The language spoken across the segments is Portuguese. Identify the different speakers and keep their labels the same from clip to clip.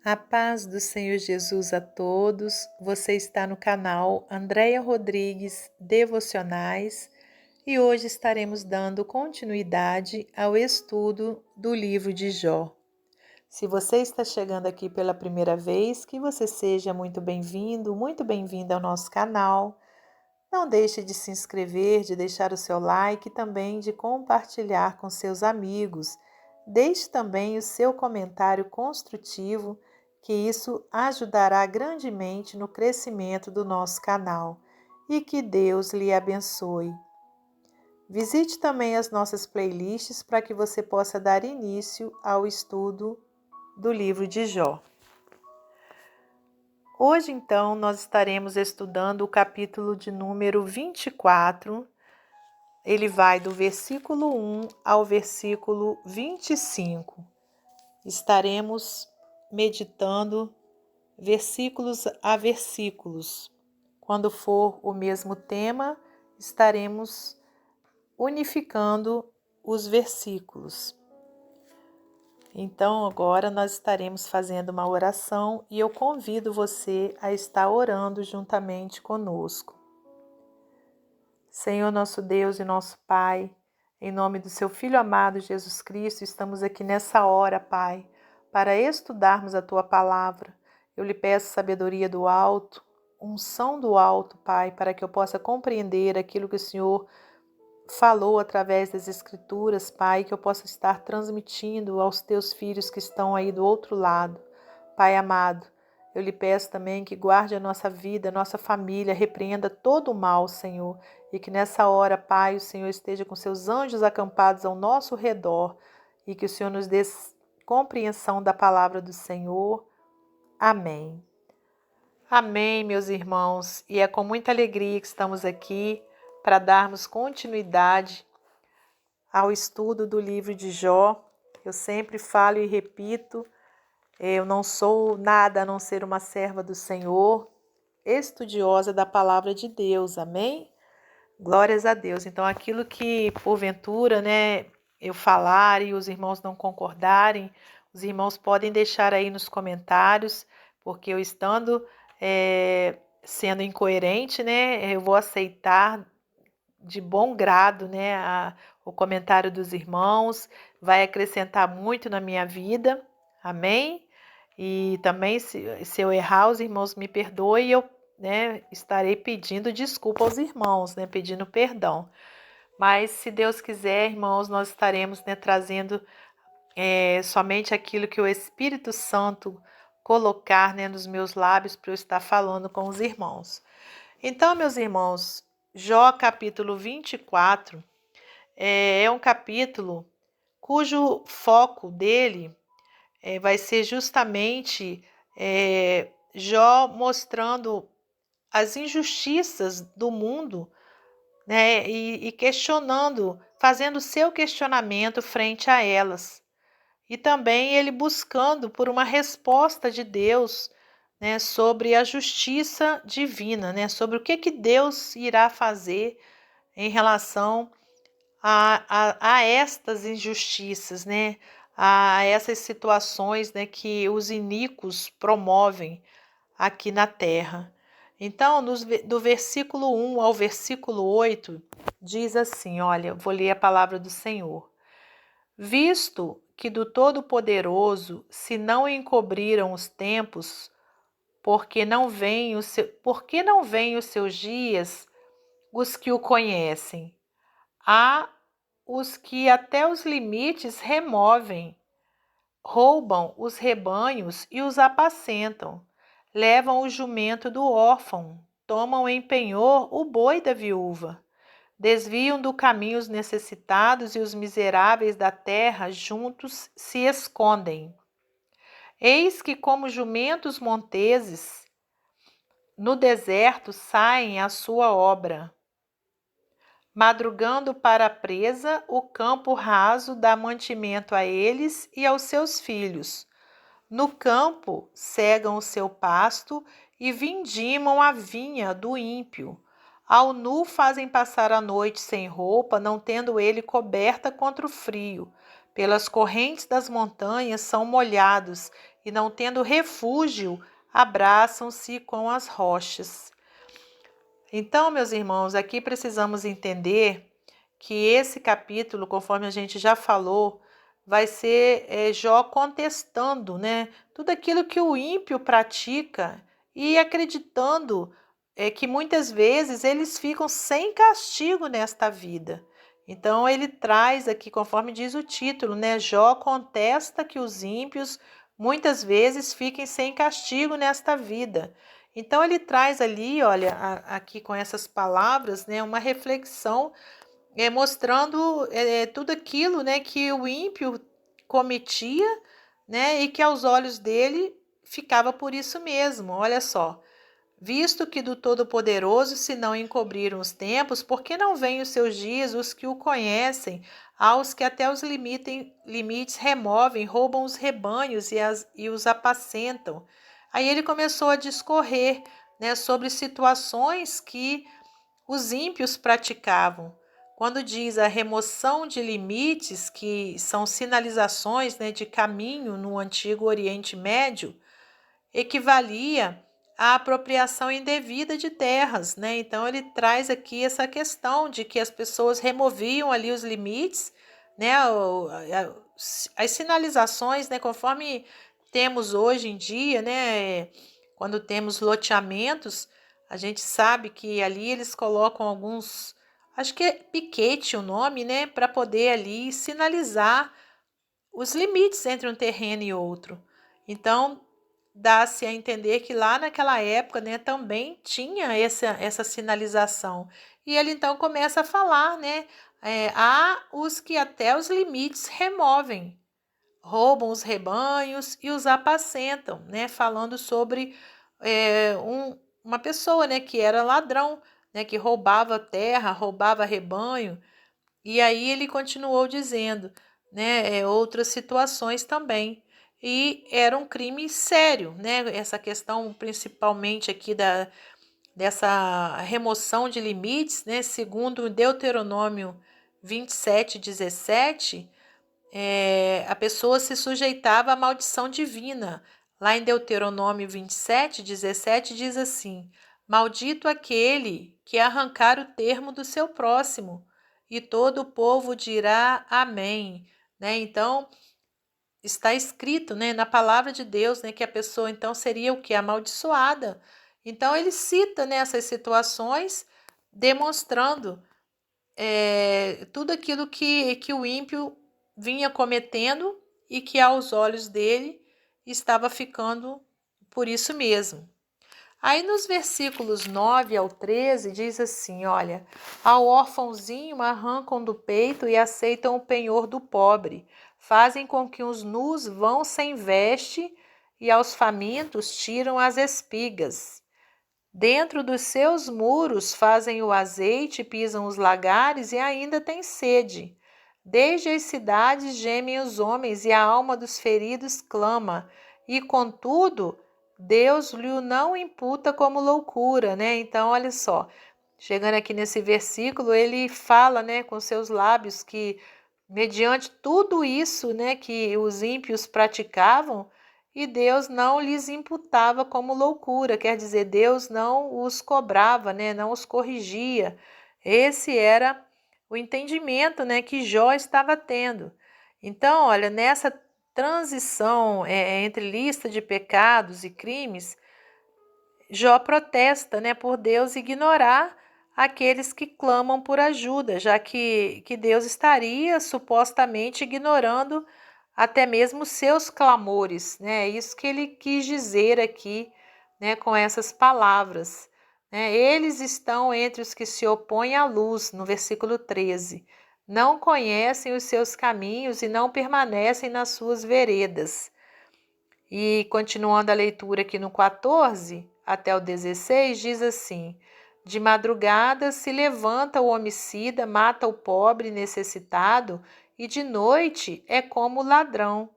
Speaker 1: A paz do Senhor Jesus a todos. Você está no canal Andréia Rodrigues Devocionais e hoje estaremos dando continuidade ao estudo do livro de Jó. Se você está chegando aqui pela primeira vez, que você seja muito bem-vindo, muito bem-vinda ao nosso canal. Não deixe de se inscrever, de deixar o seu like e também de compartilhar com seus amigos. Deixe também o seu comentário construtivo, que isso ajudará grandemente no crescimento do nosso canal. E que Deus lhe abençoe. Visite também as nossas playlists para que você possa dar início ao estudo do livro de Jó. Hoje, então, nós estaremos estudando o capítulo de número 24. Ele vai do versículo 1 ao versículo 25. Estaremos meditando versículos a versículos. Quando for o mesmo tema, estaremos unificando os versículos. Então, agora nós estaremos fazendo uma oração e eu convido você a estar orando juntamente conosco. Senhor, nosso Deus e nosso Pai, em nome do seu Filho amado Jesus Cristo, estamos aqui nessa hora, Pai, para estudarmos a Tua palavra. Eu lhe peço sabedoria do alto, unção do alto, Pai, para que eu possa compreender aquilo que o Senhor falou através das Escrituras, Pai, que eu possa estar transmitindo aos Teus filhos que estão aí do outro lado. Pai amado, eu lhe peço também que guarde a nossa vida, a nossa família, repreenda todo o mal, Senhor, e que nessa hora, Pai, o Senhor esteja com seus anjos acampados ao nosso redor e que o Senhor nos dê compreensão da palavra do Senhor. Amém. Amém, meus irmãos, e é com muita alegria que estamos aqui para darmos continuidade ao estudo do livro de Jó. Eu sempre falo e repito, eu não sou nada a não ser uma serva do Senhor, estudiosa da palavra de Deus, amém? Glórias a Deus. Então, aquilo que porventura, eu falar e os irmãos não concordarem, os irmãos podem deixar aí nos comentários, porque eu estando sendo incoerente, eu vou aceitar de bom grado, o comentário dos irmãos, vai acrescentar muito na minha vida, amém? E também, se eu errar, os irmãos me perdoem e eu estarei pedindo desculpa aos irmãos, pedindo perdão. Mas, se Deus quiser, irmãos, nós estaremos trazendo somente aquilo que o Espírito Santo colocar nos meus lábios para eu estar falando com os irmãos. Então, meus irmãos, Jó capítulo 24 é um capítulo cujo foco dele vai ser justamente Jó mostrando as injustiças do mundo, e questionando, fazendo seu questionamento frente a elas. E também ele buscando por uma resposta de Deus, sobre a justiça divina, sobre o que Deus irá fazer em relação a estas injustiças, a essas situações que os iníquos promovem aqui na terra. Então, do versículo 1 ao versículo 8, diz assim, olha, vou ler a palavra do Senhor. Visto que do Todo-Poderoso se não encobriram os tempos, porque não vêm os seus dias os que o conhecem. Há os que até os limites removem, roubam os rebanhos e os apacentam, levam o jumento do órfão, tomam em penhor o boi da viúva, desviam do caminho os necessitados e os miseráveis da terra juntos se escondem. Eis que, como jumentos monteses, no deserto saem à sua obra. Madrugando para a presa, o campo raso dá mantimento a eles e aos seus filhos. No campo cegam o seu pasto e vindimam a vinha do ímpio. Ao nu fazem passar a noite sem roupa, não tendo ele coberta contra o frio. Pelas correntes das montanhas são molhados e não tendo refúgio, abraçam-se com as rochas. Então, meus irmãos, aqui precisamos entender que esse capítulo, conforme a gente já falou, vai ser Jó contestando, né, tudo aquilo que o ímpio pratica e acreditando que muitas vezes eles ficam sem castigo nesta vida. Então ele traz aqui, conforme diz o título, né, Jó contesta que os ímpios muitas vezes fiquem sem castigo nesta vida. Então ele traz ali, olha, aqui com essas palavras, né, uma reflexão mostrando tudo aquilo, né, que o ímpio cometia, né, e que aos olhos dele ficava por isso mesmo. Olha só, visto que do Todo-Poderoso se não encobriram os tempos, por que não vêm os seus dias os que o conhecem, aos que até os limites removem, roubam os rebanhos e os apacentam? Aí ele começou a discorrer, né, sobre situações que os ímpios praticavam. Quando diz a remoção de limites, que são sinalizações, né, de caminho no antigo Oriente Médio, equivalia à apropriação indevida de terras, né? Então ele traz aqui essa questão de que as pessoas removiam ali os limites, né, as sinalizações, né, conforme temos hoje em dia, né, quando temos loteamentos, a gente sabe que ali eles colocam alguns, acho que é piquete o nome, né, para poder ali sinalizar os limites entre um terreno e outro. Então, dá-se a entender que lá naquela época, né, também tinha essa sinalização. E ele então começa a falar, né, há os que até os limites removem, roubam os rebanhos e os apacentam, né, falando sobre uma pessoa, né, que era ladrão, né, que roubava terra, roubava rebanho. E aí ele continuou dizendo, né, outras situações também. E era um crime sério, né? Essa questão principalmente aqui dessa remoção de limites, né? Segundo Deuteronômio 27:17, a pessoa se sujeitava à maldição divina. Lá em Deuteronômio 27:17 diz assim: Maldito aquele que arrancar o termo do seu próximo, e todo o povo dirá amém. Né? Então, está escrito, né, na palavra de Deus, né, que a pessoa então seria o que? Amaldiçoada. Então, ele cita, né, essas situações, demonstrando tudo aquilo que o ímpio vinha cometendo e que aos olhos dele estava ficando por isso mesmo. Aí nos versículos 9 ao 13 diz assim, olha, ao órfãozinho arrancam do peito e aceitam o penhor do pobre, fazem com que os nus vão sem veste e aos famintos tiram as espigas. Dentro dos seus muros fazem o azeite, pisam os lagares e ainda têm sede. Desde as cidades gemem os homens e a alma dos feridos clama. E, contudo, Deus lhe não imputa como loucura, né? Então, olha só, chegando aqui nesse versículo, ele fala, né, com seus lábios que, mediante tudo isso, né, que os ímpios praticavam, e Deus não lhes imputava como loucura, quer dizer, Deus não os cobrava, né, não os corrigia. Esse era o entendimento, né, que Jó estava tendo. Então, olha, nessa transição entre lista de pecados e crimes, Jó protesta, né, por Deus ignorar aqueles que clamam por ajuda, já que Deus estaria supostamente ignorando até mesmo seus clamores, né? É isso que ele quis dizer aqui, né, com essas palavras. Né? Eles estão entre os que se opõem à luz, no versículo 13. Não conhecem os seus caminhos e não permanecem nas suas veredas. E continuando a leitura aqui no 14 até o 16, diz assim: De madrugada se levanta o homicida, mata o pobre necessitado, e de noite é como o ladrão.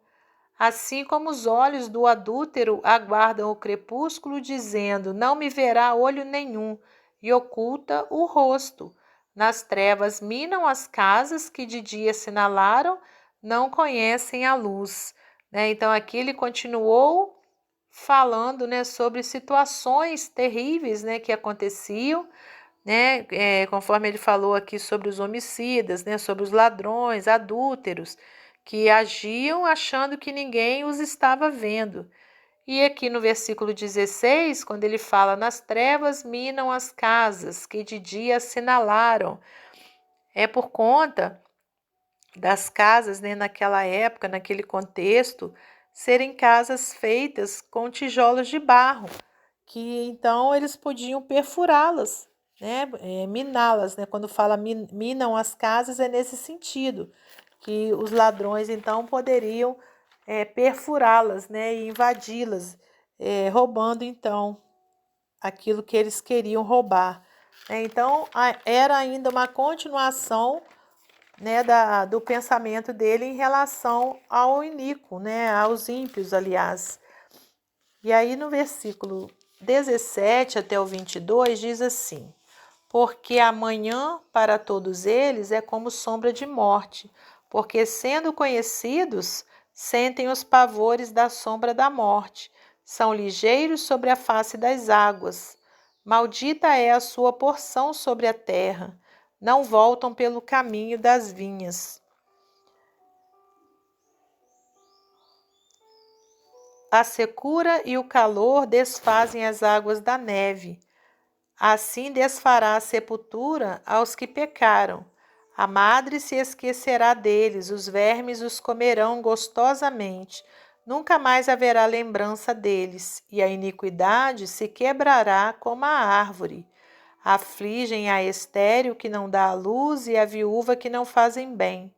Speaker 1: Assim como os olhos do adúltero aguardam o crepúsculo, dizendo: Não me verá olho nenhum, e oculta o rosto. Nas trevas minam as casas que de dia assinalaram, não conhecem a luz. né? Então aqui ele continuou falando, né, sobre situações terríveis, né, que aconteciam, né, conforme ele falou aqui sobre os homicidas, né, sobre os ladrões, adúlteros, que agiam achando que ninguém os estava vendo. E aqui no versículo 16, quando ele fala: nas trevas minam as casas, que de dia assinalaram, é por conta das casas, né, naquela época, naquele contexto, serem casas feitas com tijolos de barro, que então eles podiam perfurá-las, né, miná-las, né? Quando fala minam as casas é nesse sentido, que os ladrões então poderiam perfurá-las, né, e invadi-las, roubando então aquilo que eles queriam roubar. Então era ainda uma continuação, né, do pensamento dele em relação ao iníquo, né, aos ímpios, aliás. E aí no versículo 17 até o 22 diz assim: porque amanhã para todos eles é como sombra de morte, porque sendo conhecidos, sentem os pavores da sombra da morte, são ligeiros sobre a face das águas. Maldita é a sua porção sobre a terra, não voltam pelo caminho das vinhas. A secura e o calor desfazem as águas da neve. Assim desfará a sepultura aos que pecaram. A madre se esquecerá deles, os vermes os comerão gostosamente. Nunca mais haverá lembrança deles, e a iniquidade se quebrará como a árvore. Afligem a estéril que não dá à luz e a viúva que não fazem bem.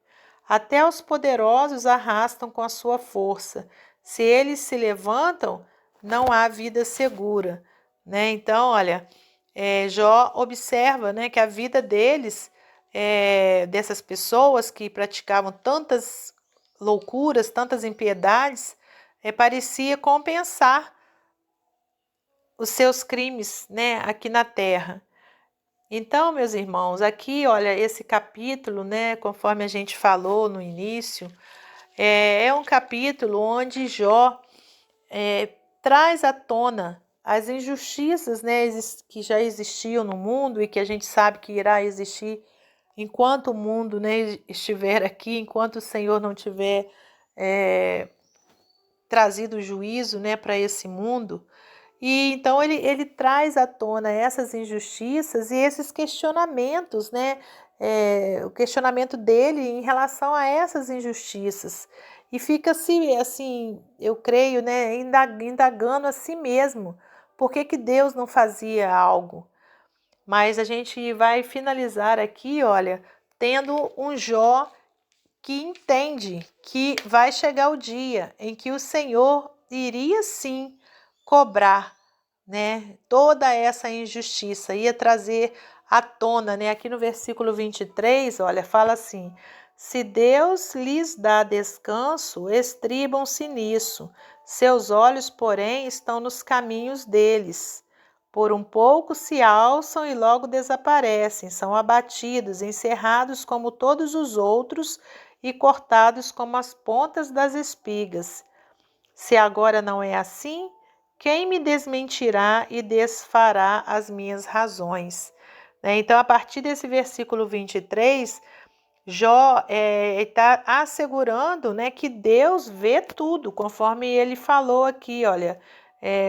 Speaker 1: Até os poderosos arrastam com a sua força. Se eles se levantam, não há vida segura, né? Então, olha, Jó observa, né, que a vida deles, dessas pessoas que praticavam tantas loucuras, tantas impiedades, parecia compensar os seus crimes, né, aqui na terra. Então, meus irmãos, aqui, olha, esse capítulo, né, conforme a gente falou no início, é um capítulo onde Jó traz à tona as injustiças, né, que já existiam no mundo e que a gente sabe que irá existir enquanto o mundo, né, estiver aqui, enquanto o Senhor não tiver trazido juízo, né, para esse mundo. E então ele traz à tona essas injustiças e esses questionamentos, né? O questionamento dele em relação a essas injustiças. E fica-se, assim, eu creio, né, indagando a si mesmo. Por que que Deus não fazia algo? Mas a gente vai finalizar aqui, olha, tendo um Jó que entende que vai chegar o dia em que o Senhor iria sim cobrar, né, toda essa injustiça, ia trazer à tona, né? Aqui no versículo 23, olha, fala assim: se Deus lhes dá descanso, estribam-se nisso, seus olhos, porém, estão nos caminhos deles. Por um pouco se alçam e logo desaparecem, são abatidos, encerrados como todos os outros e cortados como as pontas das espigas. Se agora não é assim, quem me desmentirá e desfará as minhas razões? Então, a partir desse versículo 23, Jó está assegurando, né, que Deus vê tudo, conforme ele falou aqui, olha,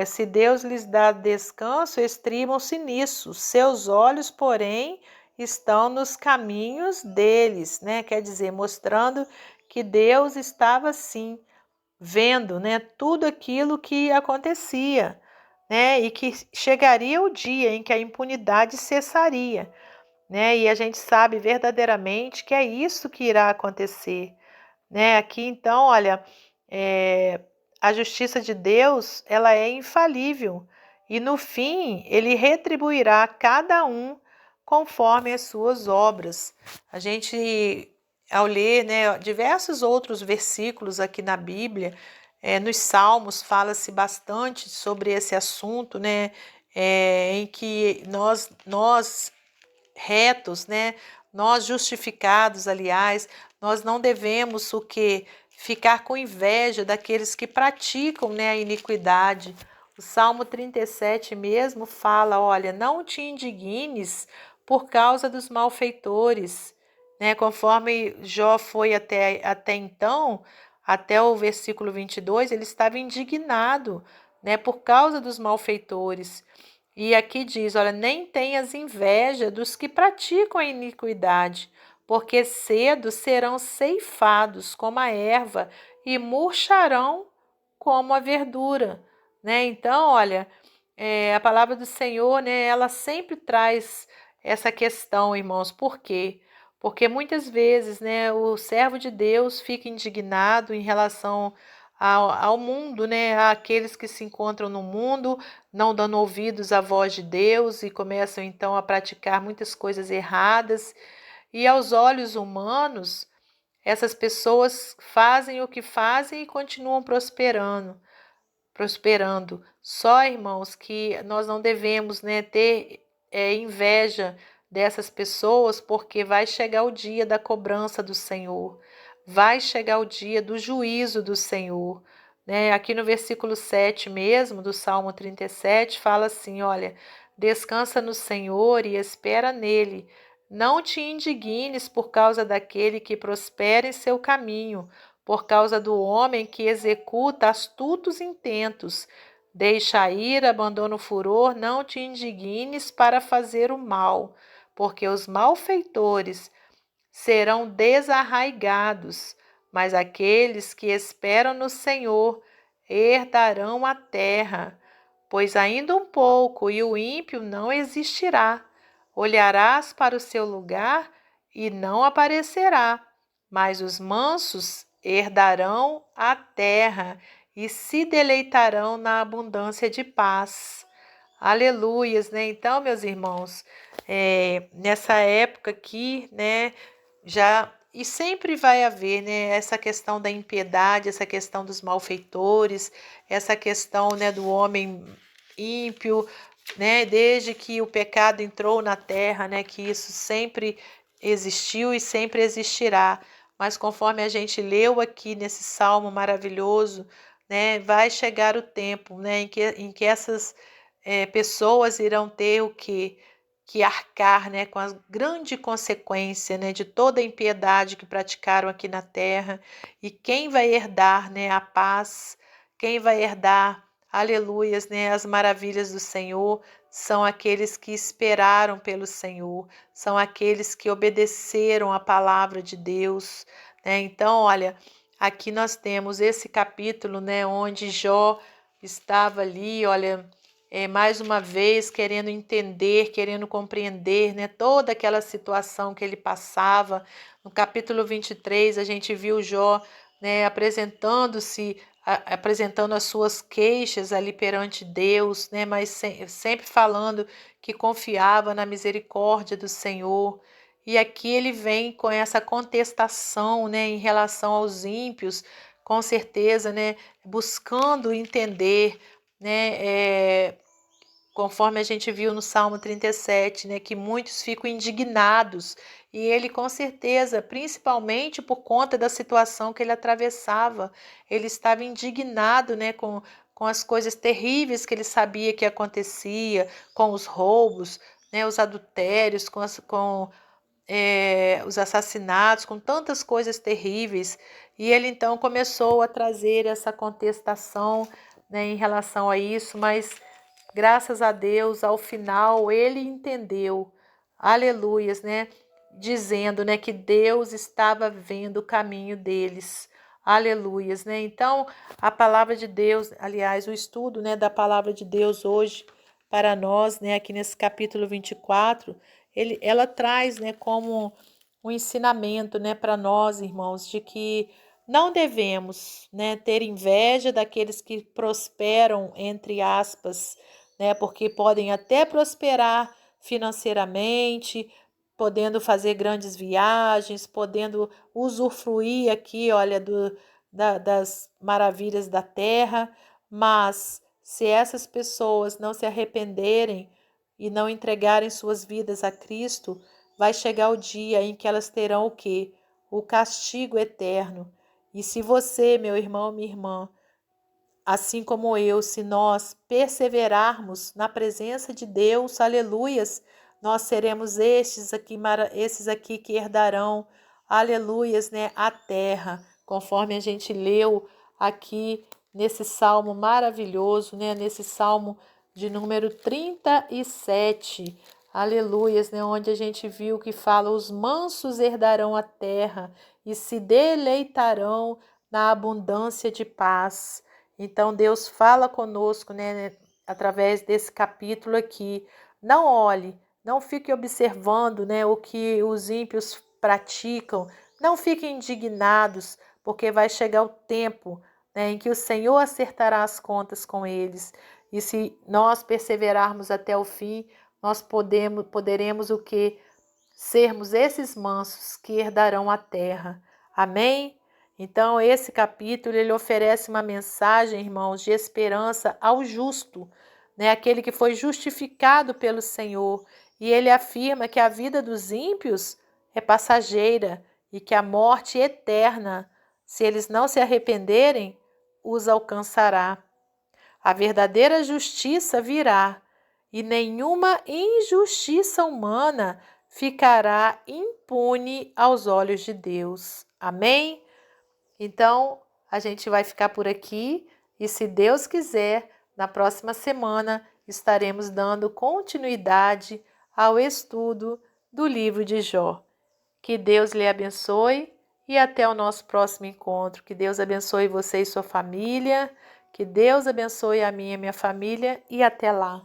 Speaker 1: se Deus lhes dá descanso, estribam-se nisso, seus olhos, porém, estão nos caminhos deles, né? Quer dizer, mostrando que Deus estava sim vendo, né, tudo aquilo que acontecia, né, e que chegaria o dia em que a impunidade cessaria, né, e a gente sabe verdadeiramente que é isso que irá acontecer, né. Aqui então, olha, a justiça de Deus, ela é infalível e no fim ele retribuirá a cada um conforme as suas obras. A gente, ao ler, né, diversos outros versículos aqui na Bíblia, nos Salmos fala-se bastante sobre esse assunto, né, em que nós retos, né, nós justificados, aliás, nós não devemos o que ficar com inveja daqueles que praticam, né, a iniquidade. O Salmo 37 mesmo fala, olha, não te indignes por causa dos malfeitores, né, conforme Jó foi até então, até o versículo 22, ele estava indignado, né, por causa dos malfeitores. E aqui diz, olha, nem tenhas inveja dos que praticam a iniquidade, porque cedo serão ceifados como a erva e murcharão como a verdura, né? Então, olha, a palavra do Senhor, né, ela sempre traz essa questão, irmãos. Por quê? Porque muitas vezes, né, o servo de Deus fica indignado em relação ao mundo, né, àqueles que se encontram no mundo, não dando ouvidos à voz de Deus e começam então a praticar muitas coisas erradas. E aos olhos humanos, essas pessoas fazem o que fazem e continuam prosperando. Só, irmãos, que nós não devemos, né, ter inveja dessas pessoas, porque vai chegar o dia da cobrança do Senhor, vai chegar o dia do juízo do Senhor. Né? Aqui no versículo 7 mesmo, do Salmo 37, fala assim, olha, descansa no Senhor e espera nele. Não te indignes por causa daquele que prospera em seu caminho, por causa do homem que executa astutos intentos. Deixa ir, abandona o furor, não te indignes para fazer o mal, porque os malfeitores serão desarraigados, mas aqueles que esperam no Senhor herdarão a terra. Pois ainda um pouco e o ímpio não existirá. Olharás para o seu lugar e não aparecerá, mas os mansos herdarão a terra e se deleitarão na abundância de paz. Aleluias, né? Então, meus irmãos, nessa época aqui, né, já e sempre vai haver, né, essa questão da impiedade, essa questão dos malfeitores, essa questão, né, do homem ímpio, né, desde que o pecado entrou na terra, né, que isso sempre existiu e sempre existirá. Mas conforme a gente leu aqui nesse salmo maravilhoso, né, vai chegar o tempo, né, em que essas pessoas irão ter o quê? Que arcar, né, com a grande consequência, né, de toda a impiedade que praticaram aqui na terra. E quem vai herdar, né, a paz, quem vai herdar, aleluias, né, as maravilhas do Senhor, são aqueles que esperaram pelo Senhor, são aqueles que obedeceram a palavra de Deus, né? Então, olha, aqui nós temos esse capítulo, né, onde Jó estava ali, olha, mais uma vez querendo entender, querendo compreender, né, toda aquela situação que ele passava. No capítulo 23, a gente viu Jó, né, apresentando as suas queixas ali perante Deus, né, mas sempre falando que confiava na misericórdia do Senhor. E aqui ele vem com essa contestação, né, em relação aos ímpios, com certeza, né, buscando entender, né, conforme a gente viu no Salmo 37, né, que muitos ficam indignados, e ele com certeza, principalmente por conta da situação que ele atravessava, ele estava indignado, né, com as coisas terríveis que ele sabia que acontecia, com os roubos, né, os adultérios, com os assassinatos, com tantas coisas terríveis, e ele então começou a trazer essa contestação, né, em relação a isso, mas graças a Deus, ao final ele entendeu, aleluias, né? Dizendo, né, que Deus estava vendo o caminho deles, aleluias, né? Então, a palavra de Deus, aliás, o estudo, né, da palavra de Deus hoje para nós, né, aqui nesse capítulo 24, ela traz, né, como um ensinamento, né, para nós, irmãos, de que não devemos, né, ter inveja daqueles que prosperam, entre aspas, né, porque podem até prosperar financeiramente, podendo fazer grandes viagens, podendo usufruir aqui, olha, das maravilhas da terra, mas se essas pessoas não se arrependerem e não entregarem suas vidas a Cristo, vai chegar o dia em que elas terão o quê? O castigo eterno. E se você, meu irmão, minha irmã, assim como eu, se nós perseverarmos na presença de Deus, aleluias, nós seremos esses aqui que herdarão, aleluias, né, a terra, conforme a gente leu aqui nesse salmo maravilhoso, né, nesse salmo de número 37, aleluias, né, onde a gente viu que fala: os mansos herdarão a terra e se deleitarão na abundância de paz. Então Deus fala conosco, né, através desse capítulo aqui. Não olhe, não fique observando, né, o que os ímpios praticam. Não fiquem indignados, porque vai chegar o tempo, né, em que o Senhor acertará as contas com eles. E se nós perseverarmos até o fim, nós poderemos o que? Sermos esses mansos que herdarão a terra. Amém? Então, esse capítulo, ele oferece uma mensagem, irmãos, de esperança ao justo, né? Aquele que foi justificado pelo Senhor. E ele afirma que a vida dos ímpios é passageira e que a morte eterna, se eles não se arrependerem, os alcançará. A verdadeira justiça virá e nenhuma injustiça humana ficará impune aos olhos de Deus. Amém? Então, a gente vai ficar por aqui e, se Deus quiser, na próxima semana estaremos dando continuidade ao estudo do livro de Jó. Que Deus lhe abençoe e até o nosso próximo encontro. Que Deus abençoe você e sua família. Que Deus abençoe a minha família e até lá.